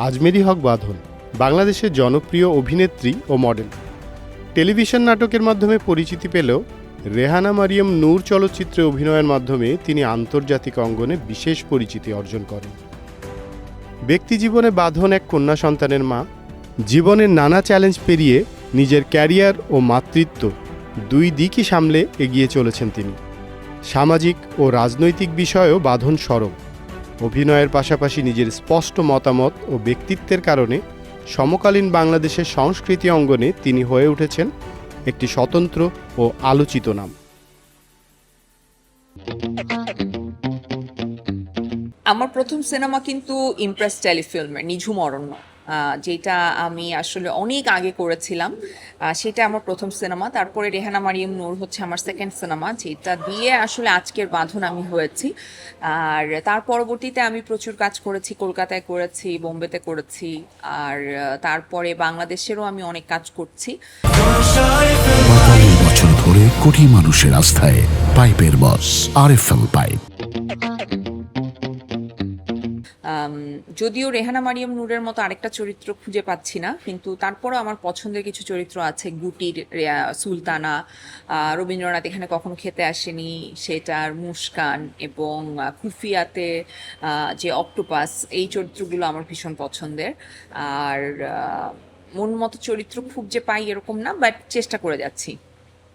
আজমেরী হক বাঁধন বাংলাদেশের জনপ্রিয় অভিনেত্রী ও মডেল। টেলিভিশন নাটকের মাধ্যমে পরিচিতি পেলেও রেহানা মারিয়াম নূর চলচ্চিত্রে অভিনয়ের মাধ্যমে তিনি আন্তর্জাতিক অঙ্গনে বিশেষ পরিচিতি অর্জন করেন। ব্যক্তিজীবনে বাঁধন এক কন্যা সন্তানের মা। জীবনের নানা চ্যালেঞ্জ পেরিয়ে নিজের ক্যারিয়ার ও মাতৃত্ব দুই দিকই সামলে এগিয়ে চলেছেন তিনি। সামাজিক ও রাজনৈতিক বিষয়েও বাঁধন সরব। অভিনয়ের পাশাপাশি নিজের স্পষ্ট মতামত ও ব্যক্তিত্বের কারণে সমকালীন বাংলাদেশের সংস্কৃতি অঙ্গনে তিনি হয়ে উঠেছেন একটি স্বতন্ত্র ও আলোচিত নাম। আমার প্রথম সিনেমা কিন্তু ইমপ্রেস টেলিফিল্মের নিঝুম অরণ্য, যেটা আমি আসলে অনেক আগে করেছিলাম। সেটা আমার প্রথম সিনেমা। তারপরে রেহানা মারিয়াম নূর হচ্ছে আমার সেকেন্ড সিনেমা, যেটা দিয়ে আসলে আজকের বাঁধন আমি হয়েছি। আর তার পরবর্তীতে আমি প্রচুর কাজ করেছি, কলকাতায় করেছি, বোম্বেতে করেছি, আর তারপরে বাংলাদেশেরও আমি অনেক কাজ করছি। ৪৫ বছর ধরে কোটি মানুষের আস্থায় পাইপের বস আরএফএল পাইপ। যদিও রেহানা মারিয়াম নূরের মতো আরেকটা চরিত্র খুঁজে পাচ্ছি না, কিন্তু তারপরও আমার পছন্দের কিছু চরিত্র আছে। গুটির সুলতানা, রবীন্দ্রনাথ এখানে কখনো খেতে আসেনি সেটার মুস্কান, এবং খুফিয়াতে যে অক্টোপাস, এই চরিত্রগুলো আমার ভীষণ পছন্দের। আর মন মতো চরিত্র খুব যে পাই এরকম না, বাট চেষ্টা করে যাচ্ছি।